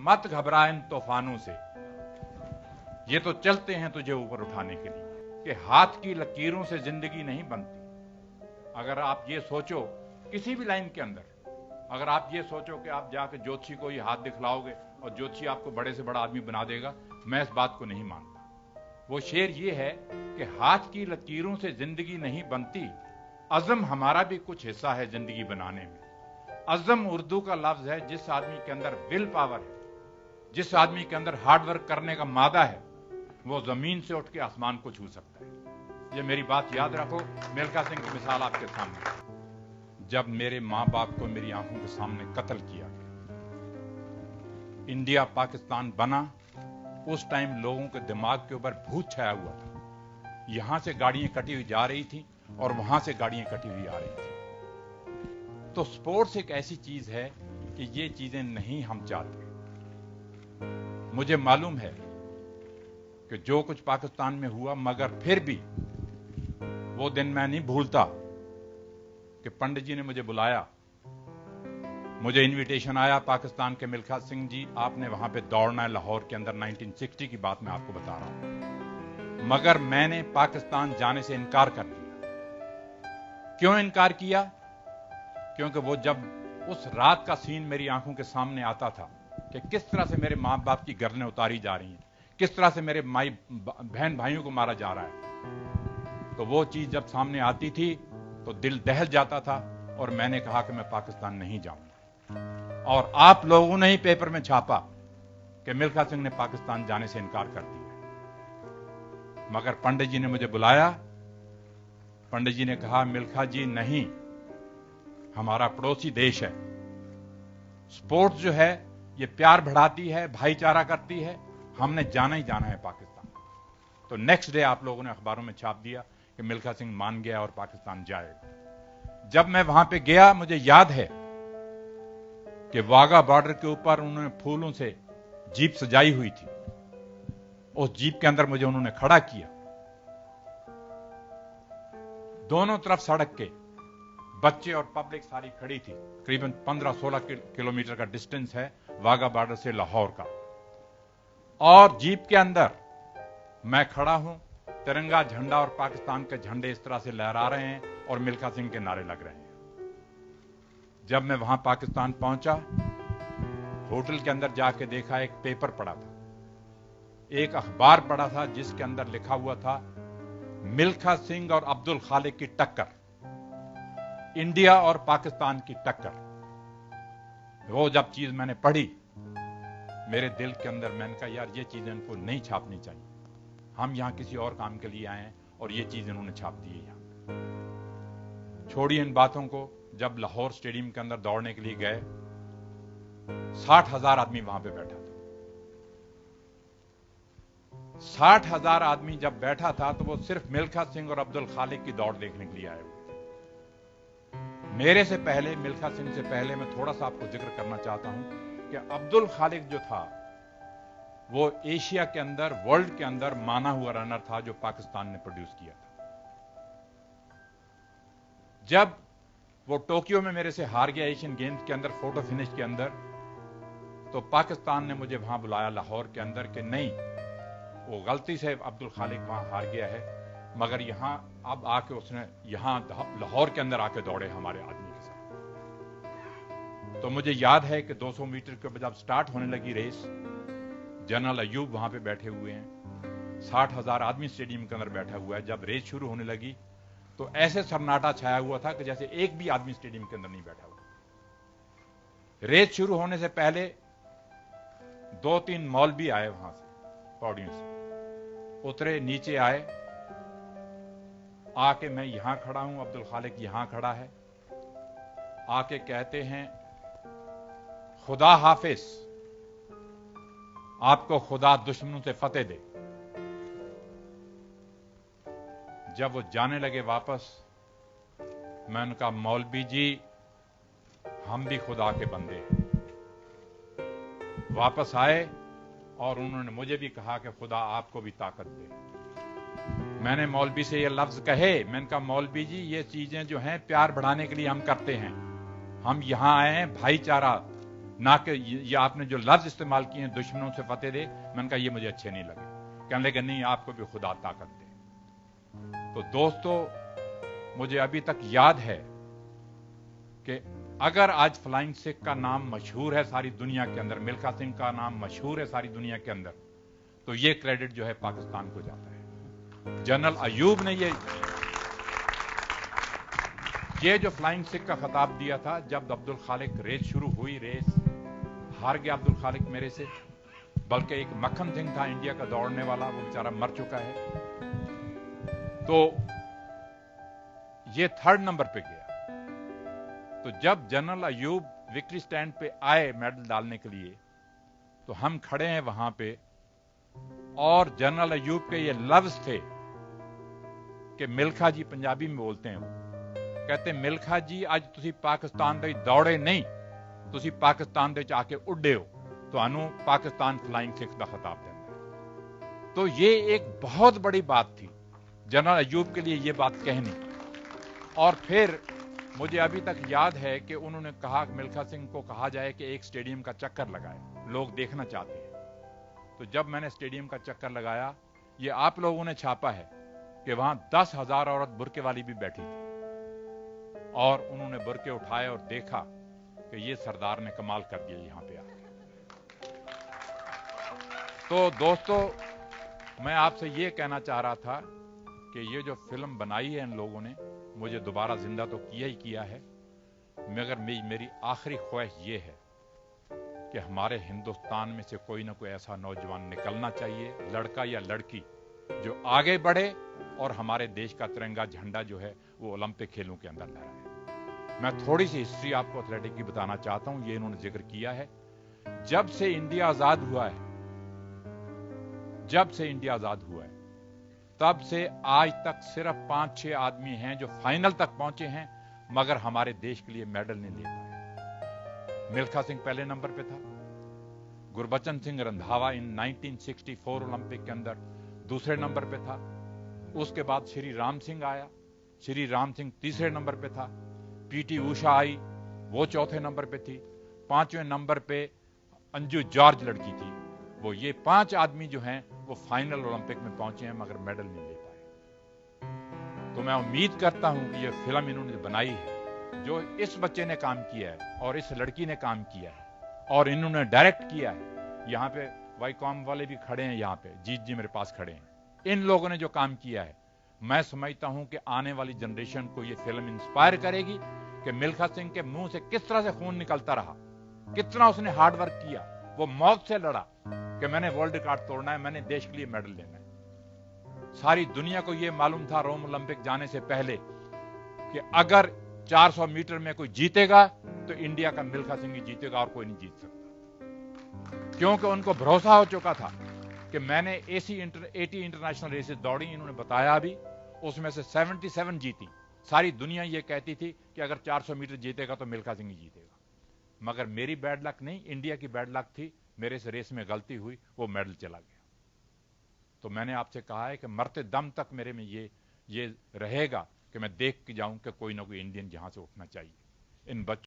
मत घबरा इन तूफानों से, ये तो चलते हैं तुझे ऊपर उठाने के लिए, कि हाथ की लकीरों से जिंदगी नहीं बनती। अगर आप ये सोचो किसी भी लाइन के अंदर, अगर आप ये सोचो कि आप जाके ज्योतिषी को ये हाथ दिखलाओगे और ज्योतिषी आपको बड़े से बड़ा आदमी बना देगा, मैं इस बात को नहीं मानता। वो शेर ये है कि हाथ की लकीरों से जिंदगी नहीं बनती, अज़म हमारा भी कुछ हिस्सा है जिंदगी बनाने में। अज़म उर्दू का लफ्ज है जिस आदमी के अंदर विल पावर है, जिस आदमी के अंदर हार्ड वर्क करने का मादा है, वो जमीन से उठ के आसमान को छू सकता है। ये मेरी बात याद रखो। मिल्खा सिंह की मिसाल आपके सामने। जब मेरे मां बाप को मेरी आंखों के सामने कत्ल किया गया, इंडिया पाकिस्तान बना, उस टाइम लोगों के दिमाग के ऊपर भूत छाया हुआ था। यहां से गाड़ियां कटी हुई जा रही थी और वहां से गाड़ियां कटी हुई आ रही थी। तो स्पोर्ट्स एक ऐसी चीज है कि ये चीजें नहीं हम चाहते। मुझे मालूम है कि जो कुछ पाकिस्तान में हुआ, मगर फिर भी वो दिन मैं नहीं भूलता कि पंडित जी ने मुझे बुलाया, मुझे इनविटेशन आया पाकिस्तान के मिल्खा सिंह जी, आपने वहां पे दौड़ना है लाहौर के अंदर। 1960 की बात मैं आपको बता रहा हूं, मगर मैंने पाकिस्तान जाने से इनकार कर दिया। क्यों इनकार किया? क्योंकि वो जब उस रात का सीन मेरी आंखों के सामने आता था कि किस तरह से मेरे मां बाप की गर्दनें उतारी जा रही हैं, किस तरह से मेरे बहन भाइयों को मारा जा रहा है, तो वो चीज जब सामने आती थी तो दिल दहल जाता था और मैंने कहा कि मैं पाकिस्तान नहीं जाऊंगा। और आप लोगों ने ही पेपर में छापा कि मिल्खा सिंह ने पाकिस्तान जाने से इनकार कर दिया। मगर पंडित जी ने मुझे बुलाया, पंडित जी ने कहा मिल्खा जी नहीं, हमारा पड़ोसी देश है, स्पोर्ट्स जो है ये प्यार बढ़ाती है, भाईचारा करती है, हमने जाना ही जाना है पाकिस्तान। तो नेक्स्ट डे आप लोगों ने अखबारों में छाप दिया कि मिल्खा सिंह मान गया और पाकिस्तान जाएगा। जब मैं वहां पे गया, मुझे याद है कि वाघा बॉर्डर के ऊपर उन्होंने फूलों से जीप सजाई हुई थी। उस जीप के अंदर मुझे उन्होंने खड़ा किया, दोनों तरफ सड़क के बच्चे और पब्लिक सारी खड़ी थी। करीबन 15-16 किलोमीटर का डिस्टेंस है वाघा बॉर्डर से लाहौर का, और जीप के अंदर मैं खड़ा हूं, तिरंगा झंडा और पाकिस्तान के झंडे इस तरह से लहरा रहे हैं और मिल्खा सिंह के नारे लग रहे हैं। जब मैं वहां पाकिस्तान पहुंचा, होटल के अंदर जाके देखा, एक पेपर पड़ा था, एक अखबार पड़ा था जिसके अंदर लिखा हुआ था मिल्खा सिंह और अब्दुल खालिक की टक्कर, इंडिया और पाकिस्तान की टक्कर। वो जब चीज मैंने पढ़ी, मेरे दिल के अंदर मैंने कहा यार ये चीजें इनको नहीं छापनी चाहिए, हम यहां किसी और काम के लिए आए हैं और ये चीज इन्होंने छाप दी है यहां। छोड़िए इन बातों को। जब लाहौर स्टेडियम के अंदर दौड़ने के लिए गए, 60,000 आदमी वहां पे बैठा था। 60,000 आदमी जब बैठा था तो वो सिर्फ मिल्खा सिंह और अब्दुल खालिक की दौड़ देखने के लिए आए हुए थे। मेरे से पहले, मिल्खा सिंह से पहले, मैं थोड़ा सा आपको जिक्र करना चाहता हूं कि अब्दुल खालिक जो था वो एशिया के अंदर, वर्ल्ड के अंदर माना हुआ रनर था जो पाकिस्तान ने प्रोड्यूस किया था। जब वो टोक्यो में मेरे से हार गया एशियन गेम्स के अंदर, फोटो फिनिश के अंदर, तो पाकिस्तान ने मुझे वहां बुलाया लाहौर के अंदर कि नहीं, वो गलती से अब्दुल खालिक वहां हार गया है, मगर यहां अब आके उसने यहां लाहौर के अंदर आके दौड़े हमारे आदमी के साथ। तो मुझे याद है कि 200 मीटर के जब स्टार्ट होने लगी रेस, जनरल अयूब वहां पे बैठे हुए हैं, 60,000 आदमी स्टेडियम के अंदर बैठा हुआ है। जब रेस शुरू होने लगी तो ऐसे सन्नाटा छाया हुआ था कि जैसे एक भी आदमी स्टेडियम के अंदर नहीं बैठा हुआ। रेस शुरू होने से पहले 2-3 मौलवी आए वहां से, पौड़ियों से उतरे, नीचे आए, आके मैं यहां खड़ा हूं, अब्दुल खालिक यहां खड़ा है, आके कहते हैं खुदा हाफिज, आपको खुदा दुश्मनों से फतेह दे। जब वो जाने लगे वापस, मैं उनका मौलवी जी हम भी खुदा के बंदे हैं। वापस आए और उन्होंने मुझे भी कहा कि खुदा आपको भी ताकत दे। मैंने मौलवी से ये लफ्ज कहे, मैंने कहा मौलवी जी ये चीजें जो हैं प्यार बढ़ाने के लिए हम करते हैं, हम यहां आए हैं भाईचारा ना कि ये आपने जो लफ्ज इस्तेमाल किए हैं दुश्मनों से फतेह दे, मैंने कहा ये मुझे अच्छे नहीं लगे। कहने लगे नहीं, आपको भी खुदा ताकत दे। तो दोस्तों, मुझे अभी तक याद है कि अगर आज फ्लाइंग सिख का नाम मशहूर है सारी दुनिया के अंदर, मिल्खा सिंह का नाम मशहूर है सारी दुनिया के अंदर, तो ये क्रेडिट जो है पाकिस्तान को जाता है। जनरल अयूब ने ये जो फ्लाइंग सिख का खिताब दिया था, जब अब्दुल खालिक रेस शुरू हुई, रेस हार गया अब्दुल खालिक मेरे से, बल्कि एक मक्खन सिंह था इंडिया का दौड़ने वाला, वो बेचारा मर चुका है, तो ये 3rd नंबर पे गया। तो जब जनरल अयूब विक्ट्री स्टैंड पे आए मेडल डालने के लिए, तो हम खड़े हैं वहां पे, और जनरल अयूब के ये लफ्ज थे कि मिल्खा जी, पंजाबी में बोलते हैं वो, कहते मिल्खा जी आज तुसी पाकिस्तान दे दौड़े नहीं, तुसी पाकिस्तान दे आके उड्डे हो, तो पाकिस्तान फ्लाइंग सिख का खिताब देना है। तो ये एक बहुत बड़ी बात थी जनरल अयूब के लिए, ये बात कहनी। और फिर मुझे अभी तक याद है कि उन्होंने कहा कि मिल्खा सिंह को कहा जाए कि एक स्टेडियम का चक्कर लगाए, लोग देखना चाहते हैं। तो जब मैंने स्टेडियम का चक्कर लगाया, ये आप लोगों ने छापा है कि वहां 10,000 औरत बुरके वाली भी बैठी थी, और उन्होंने बुरके उठाए और देखा कि ये सरदार ने कमाल कर दिया यहां पे आके। तो दोस्तों, मैं आपसे ये कहना चाह रहा था कि ये जो फिल्म बनाई है इन लोगों ने, मुझे दोबारा जिंदा तो किया ही किया है, मगर मेरी आखिरी ख्वाहिश ये है कि हमारे हिंदुस्तान में से कोई ना कोई ऐसा नौजवान निकलना चाहिए, लड़का या लड़की, जो आगे बढ़े और हमारे देश का तिरंगा झंडा जो है वो ओलंपिक खेलों के अंदर लहराए। मैं थोड़ी सी हिस्ट्री आपको एथलेटिक की बताना चाहता हूं, ये इन्होंने जिक्र किया है। जब से इंडिया आजाद हुआ है, तब से आज तक सिर्फ 5-6 आदमी हैं जो फाइनल तक पहुंचे हैं, मगर हमारे देश के लिए मेडल नहीं ले पाए। मिल्खा सिंह पहले नंबर पे था, गुरबचन सिंह रंधावा इन 1964 ओलंपिक के अंदर दूसरे नंबर पे था, उसके बाद श्री राम सिंह आया, श्री राम सिंह तीसरे नंबर पे था, पीटी उषा आई, वो चौथे नंबर पे थी, 5वें नंबर पे अंजू जॉर्ज लड़की थी। वो ये 5 आदमी जो हैं वो फाइनल ओलंपिक में पहुंचे हैं, मगर मेडल नहीं ले पाए। तो मैं उम्मीद करता हूं कि ये फिल्म इन्होंने बनाई है, जो इस बच्चे ने काम किया है और इस लड़की ने काम किया है और इन्होंने डायरेक्ट किया है, यहाँ पे वाईकॉम वाले भी खड़े हैं, यहाँ पे जीत जी मेरे पास खड़े हैं, इन लोगों ने जो काम किया है, मैं समझता हूं कि आने वाली जनरेशन को ये फिल्म इंस्पायर करेगी कि मिल्खा सिंह के मुंह से किस तरह से खून निकलता रहा, कितना उसने हार्डवर्क किया, वो मौत से लड़ा कि मैंने वर्ल्ड रिकॉर्ड तोड़ना है, मैंने देश के लिए मेडल लेना है। सारी दुनिया को यह मालूम था रोम ओलंपिक जाने से पहले कि अगर 400 मीटर में कोई जीतेगा तो इंडिया का मिल्खा सिंह ही जीतेगा और कोई नहीं जीत सकता, क्योंकि उनको भरोसा हो चुका था कि मैंने 80 इंटरनेशनल रेसेस दौड़ी, इन्होंने बताया भी, उसमें से 77 जीती। सारी दुनिया ये कहती थी कि अगर 400 मीटर जीतेगा तो मिल्खा सिंह ही जीतेगा, मगर मेरी बैड लक नहीं, इंडिया की बैड लक थी, मेरे से रेस में गलती हुई, वो मेडल चला गया। तो मैंने आपसे कहा है कि मरते दम तक मेरे में ये रहेगा कि मैं देख के जाऊं कि कोई ना कोई इंडियन यहां से उठना चाहिए। इन बच्चों